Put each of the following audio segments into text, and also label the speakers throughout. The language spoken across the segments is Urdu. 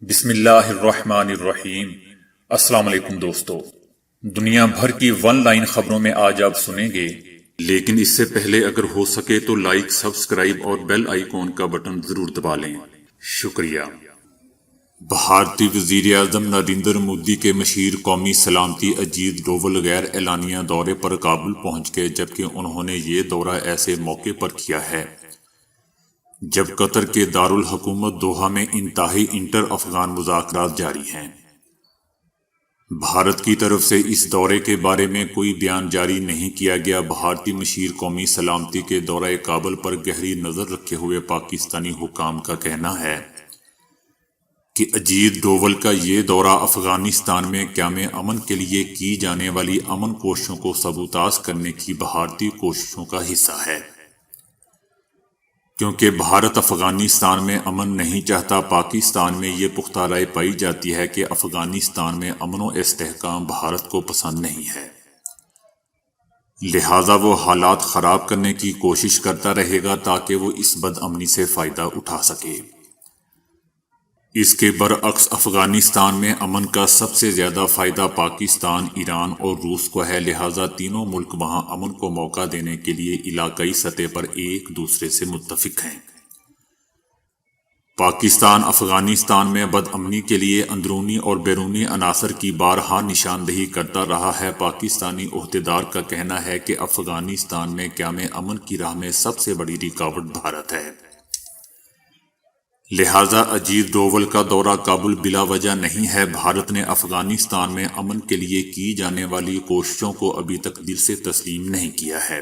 Speaker 1: بسم اللہ الرحمن الرحیم۔ السلام علیکم دوستو، دنیا بھر کی ون لائن خبروں میں آج آپ سنیں گے، لیکن اس سے پہلے اگر ہو سکے تو لائک، سبسکرائب اور بیل آئیکن کا بٹن ضرور دبا لیں۔ شکریہ۔ بھارتی وزیر اعظم نریندر مودی کے مشیر قومی سلامتی اجیت ڈوول غیر اعلانیہ دورے پر کابل پہنچ گئے، جبکہ انہوں نے یہ دورہ ایسے موقع پر کیا ہے جب قطر کے دارالحکومت دوحہ میں انتہائی انٹر افغان مذاکرات جاری ہیں۔ بھارت کی طرف سے اس دورے کے بارے میں کوئی بیان جاری نہیں کیا گیا۔ بھارتی مشیر قومی سلامتی کے دورہ کابل پر گہری نظر رکھے ہوئے پاکستانی حکام کا کہنا ہے کہ اجیت ڈوول کا یہ دورہ افغانستان میں قیام امن کے لیے کی جانے والی امن کوششوں کو سبوتاژ کرنے کی بھارتی کوششوں کا حصہ ہے۔ کیونکہ بھارت افغانستان میں امن نہیں چاہتا، پاکستان میں یہ پختہ رائے پائی جاتی ہے کہ افغانستان میں امن و استحکام بھارت کو پسند نہیں ہے، لہٰذا وہ حالات خراب کرنے کی کوشش کرتا رہے گا تاکہ وہ اس بد امنی سے فائدہ اٹھا سکے۔ اس کے برعکس افغانستان میں امن کا سب سے زیادہ فائدہ پاکستان، ایران اور روس کو ہے، لہٰذا تینوں ملک وہاں امن کو موقع دینے کے لیے علاقائی سطح پر ایک دوسرے سے متفق ہیں۔ پاکستان افغانستان میں بد امنی کے لیے اندرونی اور بیرونی عناصر کی بارہا نشاندہی کرتا رہا ہے۔ پاکستانی عہدیدار کا کہنا ہے کہ افغانستان میں قیام امن کی راہ میں سب سے بڑی رکاوٹ بھارت ہے، لہٰذا اجیت ڈوول کا دورہ کابل بلا وجہ نہیں ہے۔ بھارت نے افغانستان میں امن کے لیے کی جانے والی کوششوں کو ابھی تک دل سے تسلیم نہیں کیا ہے۔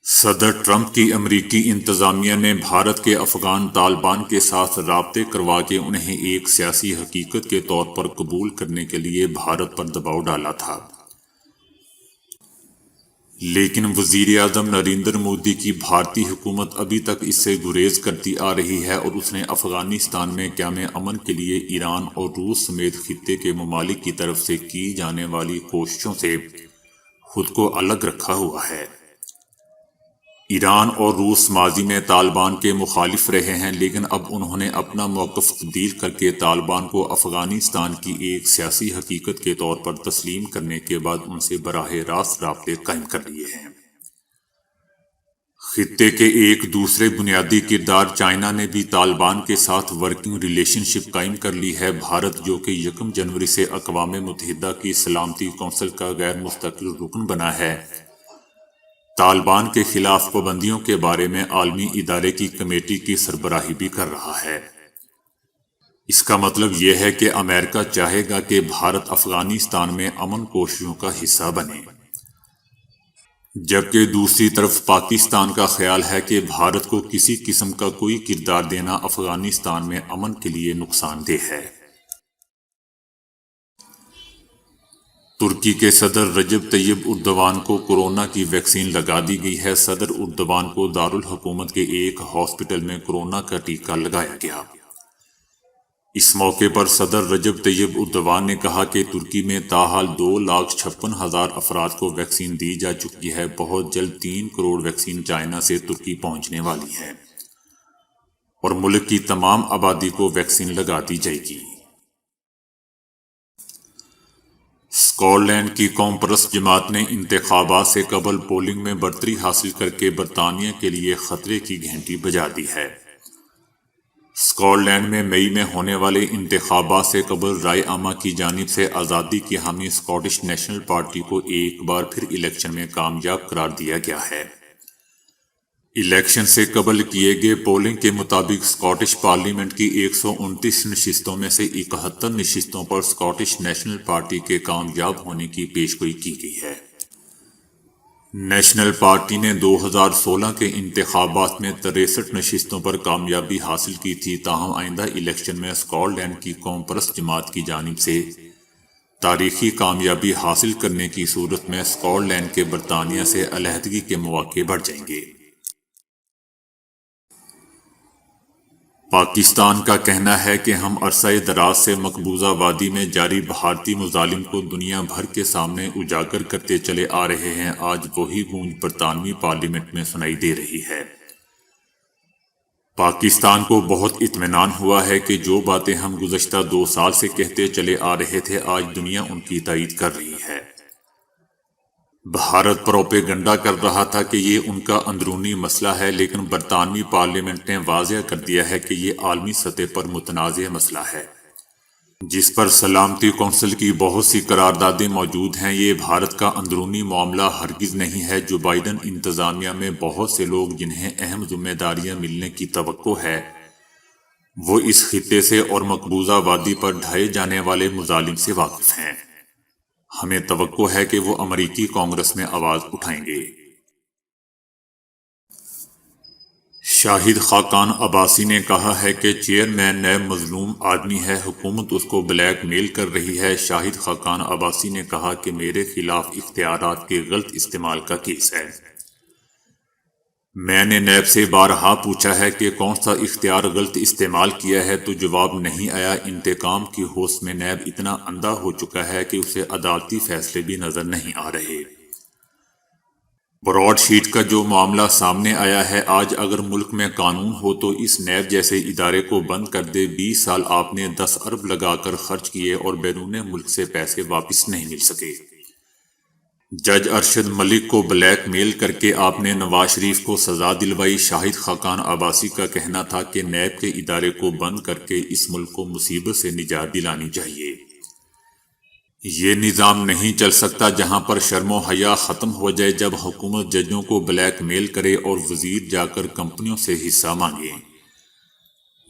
Speaker 1: صدر ٹرمپ کی امریکی انتظامیہ نے بھارت کے افغان طالبان کے ساتھ رابطے کروا کے انہیں ایک سیاسی حقیقت کے طور پر قبول کرنے کے لیے بھارت پر دباؤ ڈالا تھا، لیکن وزیر اعظم نریندر مودی کی بھارتی حکومت ابھی تک اس سے گریز کرتی آ رہی ہے اور اس نے افغانستان میں قیام امن کے لیے ایران اور روس سمیت خطے کے ممالک کی طرف سے کی جانے والی کوششوں سے خود کو الگ رکھا ہوا ہے۔ ایران اور روس ماضی میں طالبان کے مخالف رہے ہیں، لیکن اب انہوں نے اپنا موقف تبدیل کر کے طالبان کو افغانستان کی ایک سیاسی حقیقت کے طور پر تسلیم کرنے کے بعد ان سے براہ راست رابطے قائم کر لیے ہیں۔ خطے کے ایک دوسرے بنیادی کردار چائنا نے بھی طالبان کے ساتھ ورکنگ ریلیشن شپ قائم کر لی ہے۔ بھارت، جو کہ 1 جنوری سے اقوام متحدہ کی سلامتی کونسل کا غیر مستقل رکن بنا ہے، طالبان کے خلاف پابندیوں کے بارے میں عالمی ادارے کی کمیٹی کی سربراہی بھی کر رہا ہے۔ اس کا مطلب یہ ہے کہ امریکہ چاہے گا کہ بھارت افغانستان میں امن کوششوں کا حصہ بنے، جبکہ دوسری طرف پاکستان کا خیال ہے کہ بھارت کو کسی قسم کا کوئی کردار دینا افغانستان میں امن کے لیے نقصان دہ ہے۔ ترکی کے صدر رجب طیب اردوان کو کورونا کی ویکسین لگا دی گئی ہے۔ صدر اردوان کو دارالحکومت کے ایک ہاسپٹل میں کورونا کا ٹیکہ لگایا گیا۔ اس موقع پر صدر رجب طیب اردوان نے کہا کہ ترکی میں تاحال 2,56,000 افراد کو ویکسین دی جا چکی ہے۔ بہت جلد 3 کروڑ ویکسین چائنا سے ترکی پہنچنے والی ہے اور ملک کی تمام آبادی کو ویکسین لگا دی جائے گی۔ اسکاٹ لینڈ کی قوم پرست جماعت نے انتخابات سے قبل پولنگ میں برتری حاصل کر کے برطانیہ کے لیے خطرے کی گھنٹی بجا دی ہے۔ اسکاٹ لینڈ میں مئی میں ہونے والے انتخابات سے قبل رائے عامہ کی جانب سے آزادی کی حامی اسکاٹش نیشنل پارٹی کو ایک بار پھر الیکشن میں کامیاب قرار دیا گیا ہے۔ الیکشن سے قبل کیے گئے پولنگ کے مطابق اسکاٹش پارلیمنٹ کی 129 نشستوں میں سے 71 نشستوں پر اسکاٹش نیشنل پارٹی کے کامیاب ہونے کی پیشگوئی کی گئی ہے۔ نیشنل پارٹی نے 2016 کے انتخابات میں 63 نشستوں پر کامیابی حاصل کی تھی، تاہم آئندہ الیکشن میں اسکاٹ لینڈ کی قوم پرست جماعت کی جانب سے تاریخی کامیابی حاصل کرنے کی صورت میں اسکاٹ لینڈ کے برطانیہ سے علیحدگی کے مواقع بڑھ جائیں گے۔ پاکستان کا کہنا ہے کہ ہم عرصہ دراز سے مقبوضہ وادی میں جاری بھارتی مظالم کو دنیا بھر کے سامنے اجاگر کرتے چلے آ رہے ہیں۔ آج وہی گونج برطانوی پارلیمنٹ میں سنائی دے رہی ہے۔ پاکستان کو بہت اطمینان ہوا ہے کہ جو باتیں ہم گزشتہ 2 سال سے کہتے چلے آ رہے تھے آج دنیا ان کی تائید کر رہی ہے۔ بھارت پروپیگنڈا کر رہا تھا کہ یہ ان کا اندرونی مسئلہ ہے، لیکن برطانوی پارلیمنٹ نے واضح کر دیا ہے کہ یہ عالمی سطح پر متنازع مسئلہ ہے، جس پر سلامتی کونسل کی بہت سی قراردادیں موجود ہیں۔ یہ بھارت کا اندرونی معاملہ ہرگز نہیں ہے۔ جو بائیڈن انتظامیہ میں بہت سے لوگ جنہیں اہم ذمہ داریاں ملنے کی توقع ہے، وہ اس خطے سے اور مقبوضہ وادی پر ڈھائے جانے والے مظالم سے واقف ہیں۔ ہمیں توقع ہے کہ وہ امریکی کانگریس میں آواز اٹھائیں گے۔ شاہد خاقان عباسی نے کہا ہے کہ چیئرمین نیب مظلوم آدمی ہے، حکومت اس کو بلیک میل کر رہی ہے۔ شاہد خاقان عباسی نے کہا کہ میرے خلاف اختیارات کے غلط استعمال کا کیس ہے۔ میں نے نیب سے بارہا پوچھا ہے کہ کون سا اختیار غلط استعمال کیا ہے تو جواب نہیں آیا۔ انتقام کی ہوس میں نیب اتنا اندھا ہو چکا ہے کہ اسے عدالتی فیصلے بھی نظر نہیں آ رہے۔ براڈ شیٹ کا جو معاملہ سامنے آیا ہے، آج اگر ملک میں قانون ہو تو اس نیب جیسے ادارے کو بند کر دے۔ 20 سال آپ نے 10 ارب لگا کر خرچ کیے اور بیرون ملک سے پیسے واپس نہیں مل سکے۔ جج ارشد ملک کو بلیک میل کر کے آپ نے نواز شریف کو سزا دلوائی۔ شاہد خاقان عباسی کا کہنا تھا کہ نیب کے ادارے کو بند کر کے اس ملک کو مصیبت سے نجات دلانی چاہیے۔ یہ نظام نہیں چل سکتا جہاں پر شرم و حیا ختم ہو جائے جب حکومت ججوں کو بلیک میل کرے اور وزیر جا کر کمپنیوں سے حصہ مانگے۔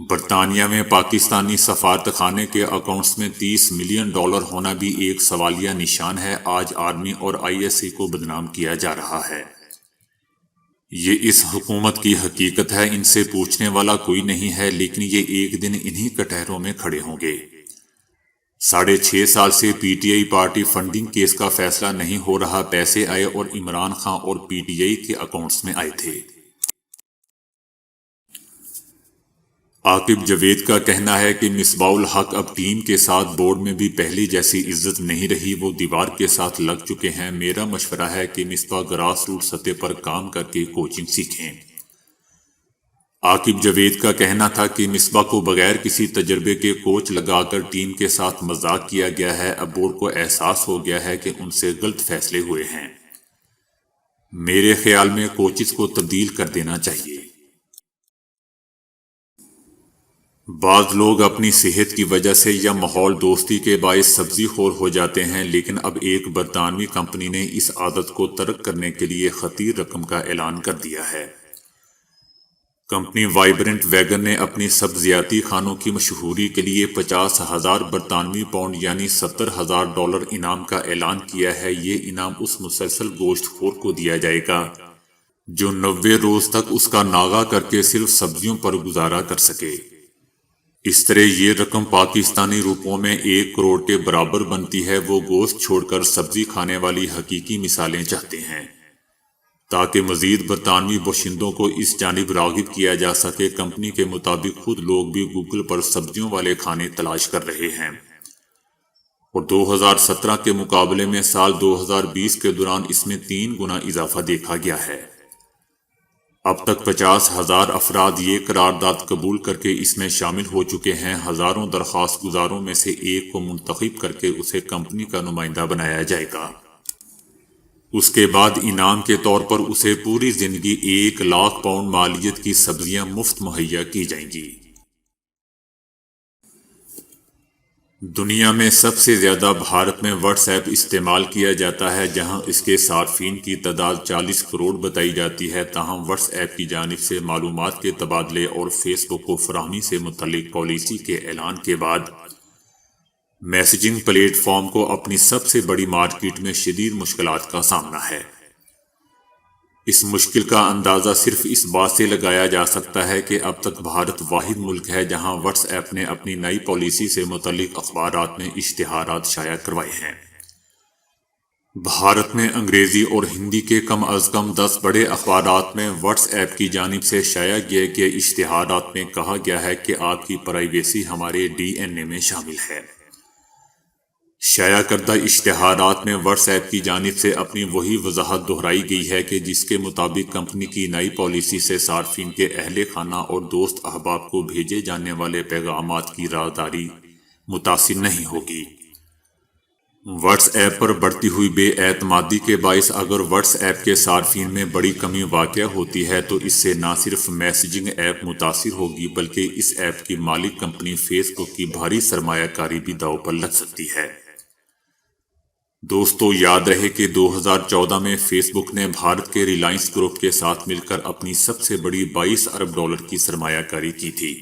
Speaker 1: برطانیہ میں پاکستانی سفارت خانے کے اکاؤنٹس میں $30 ملین ہونا بھی ایک سوالیہ نشان ہے۔ آج آرمی اور ISI کو بدنام کیا جا رہا ہے۔ یہ اس حکومت کی حقیقت ہے، ان سے پوچھنے والا کوئی نہیں ہے، لیکن یہ ایک دن انہی کٹہروں میں کھڑے ہوں گے۔ 6.5 سال سے PTI پارٹی فنڈنگ کیس کا فیصلہ نہیں ہو رہا۔ پیسے آئے اور عمران خان اور PTI کے اکاؤنٹس میں آئے تھے۔ عاقب جاوید کا کہنا ہے کہ مصباح الحق اب ٹیم کے ساتھ بورڈ میں بھی پہلی جیسی عزت نہیں رہی، وہ دیوار کے ساتھ لگ چکے ہیں۔ میرا مشورہ ہے کہ مصباح گراس روٹ سطح پر کام کر کے کوچنگ سیکھیں۔ عاقب جاوید کا کہنا تھا کہ مصباح کو بغیر کسی تجربے کے کوچ لگا کر ٹیم کے ساتھ مذاق کیا گیا ہے۔ اب بورڈ کو احساس ہو گیا ہے کہ ان سے غلط فیصلے ہوئے ہیں۔ میرے خیال میں کوچز کو تبدیل کر دینا چاہیے۔ بعض لوگ اپنی صحت کی وجہ سے یا ماحول دوستی کے باعث سبزی خور ہو جاتے ہیں، لیکن اب ایک برطانوی کمپنی نے اس عادت کو ترک کرنے کے لیے خطیر رقم کا اعلان کر دیا ہے۔ کمپنی وائبرنٹ ویگن نے اپنی سبزیاتی کھانوں کی مشہوری کے لیے 50,000 برطانوی پاؤنڈ یعنی $70,000 انعام کا اعلان کیا ہے۔ یہ انعام اس مسلسل گوشت خور کو دیا جائے گا جو 90 روز تک اس کا ناغہ کر کے صرف سبزیوں پر گزارا کر سکے۔ اس طرح یہ رقم پاکستانی روپوں میں 1 کروڑ کے برابر بنتی ہے۔ وہ گوشت چھوڑ کر سبزی کھانے والی حقیقی مثالیں چاہتے ہیں تاکہ مزید برطانوی باشندوں کو اس جانب راغب کیا جا سکے۔ کمپنی کے مطابق خود لوگ بھی گوگل پر سبزیوں والے کھانے تلاش کر رہے ہیں، اور 2017 کے مقابلے میں سال 2020 کے دوران اس میں 3 گنا اضافہ دیکھا گیا ہے۔ اب تک 50,000 افراد یہ قرارداد قبول کر کے اس میں شامل ہو چکے ہیں۔ ہزاروں درخواست گزاروں میں سے ایک کو منتخب کر کے اسے کمپنی کا نمائندہ بنایا جائے گا۔ اس کے بعد انعام کے طور پر اسے پوری زندگی 1 لاکھ پاؤنڈ مالیت کی سبزیاں مفت مہیا کی جائیں گی۔ دنیا میں سب سے زیادہ بھارت میں واٹس ایپ استعمال کیا جاتا ہے، جہاں اس کے صارفین کی تعداد 40 کروڑ بتائی جاتی ہے۔ تاہم واٹس ایپ کی جانب سے معلومات کے تبادلے اور فیس بک کو فراہمی سے متعلق پالیسی کے اعلان کے بعد میسجنگ پلیٹ فارم کو اپنی سب سے بڑی مارکیٹ میں شدید مشکلات کا سامنا ہے۔ اس مشکل کا اندازہ صرف اس بات سے لگایا جا سکتا ہے کہ اب تک بھارت واحد ملک ہے جہاں واٹس ایپ نے اپنی نئی پالیسی سے متعلق اخبارات میں اشتہارات شائع کروائے ہیں۔ بھارت میں انگریزی اور ہندی کے کم از کم 10 بڑے اخبارات میں واٹس ایپ کی جانب سے شائع کیے گئے اشتہارات میں کہا گیا ہے کہ آپ کی پرائیویسی ہمارے DNA میں شامل ہے۔ شائع کردہ اشتہارات میں واٹس ایپ کی جانب سے اپنی وہی وضاحت دہرائی گئی ہے کہ جس کے مطابق کمپنی کی نئی پالیسی سے صارفین کے اہل خانہ اور دوست احباب کو بھیجے جانے والے پیغامات کی رازداری متاثر نہیں ہوگی۔ واٹس ایپ پر بڑھتی ہوئی بے اعتمادی کے باعث اگر واٹس ایپ کے صارفین میں بڑی کمی واقع ہوتی ہے تو اس سے نہ صرف میسیجنگ ایپ متاثر ہوگی بلکہ اس ایپ کی مالک کمپنی فیس بک کی بھاری سرمایہ کاری بھی داؤ پر لگ سکتی ہے۔ دوستو، یاد رہے کہ 2014 میں فیس بک نے بھارت کے ریلائنس گروپ کے ساتھ مل کر اپنی سب سے بڑی $22 ارب کی سرمایہ کاری کی تھی۔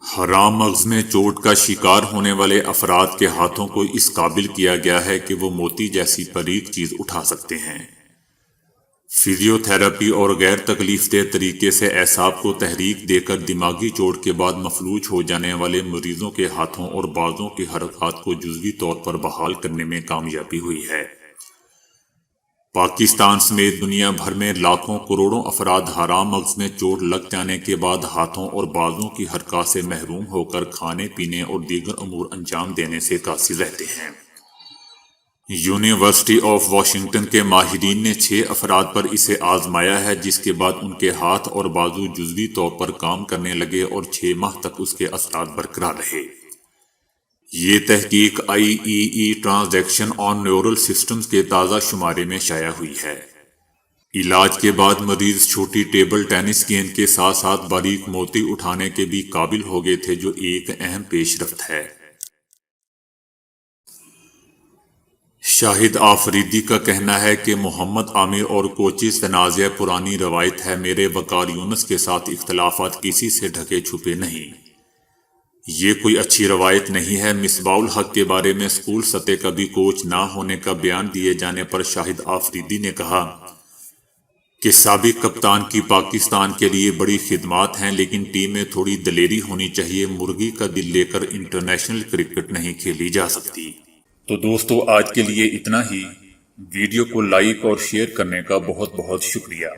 Speaker 1: حرام مغز میں چوٹ کا شکار ہونے والے افراد کے ہاتھوں کو اس قابل کیا گیا ہے کہ وہ موتی جیسی باریک چیز اٹھا سکتے ہیں۔ فزیو تھراپی اور غیر تکلیف دہ طریقے سے اعصاب کو تحریک دے کر دماغی چوٹ کے بعد مفلوج ہو جانے والے مریضوں کے ہاتھوں اور بازوں کی حرکات کو جزوی طور پر بحال کرنے میں کامیابی ہوئی ہے۔ پاکستان سمیت دنیا بھر میں لاکھوں کروڑوں افراد حرام مغز میں چوٹ لگ جانے کے بعد ہاتھوں اور بازوں کی حرکات سے محروم ہو کر کھانے پینے اور دیگر امور انجام دینے سے قاصر رہتے ہیں۔ یونیورسٹی آف واشنگٹن کے ماہرین نے 6 افراد پر اسے آزمایا ہے، جس کے بعد ان کے ہاتھ اور بازو جزوی طور پر کام کرنے لگے اور 6 ماہ تک اس کے اثرات برقرار رہے۔ یہ تحقیق IEE ٹرانزیکشن آن نیورل سسٹمز کے تازہ شمارے میں شائع ہوئی ہے۔ علاج کے بعد مریض چھوٹی ٹیبل ٹینس گیند کے ساتھ ساتھ باریک موتی اٹھانے کے بھی قابل ہو گئے تھے، جو ایک اہم پیش رفت ہے۔ شاہد آفریدی کا کہنا ہے کہ محمد عامر اور کوچز تنازع پرانی روایت ہے، میرے وقار یونس کے ساتھ اختلافات کسی سے ڈھکے چھپے نہیں، یہ کوئی اچھی روایت نہیں ہے۔ مصباح الحق کے بارے میں اسکول سطح کا بھی کوچ نہ ہونے کا بیان دیے جانے پر شاہد آفریدی نے کہا کہ سابق کپتان کی پاکستان کے لیے بڑی خدمات ہیں، لیکن ٹیم میں تھوڑی دلیری ہونی چاہیے، مرغی کا دل لے کر انٹرنیشنل کرکٹ نہیں کھیلی جا سکتی۔ تو دوستو، آج کے لیے اتنا ہی۔ ویڈیو کو لائک اور شیئر کرنے کا بہت بہت شکریہ۔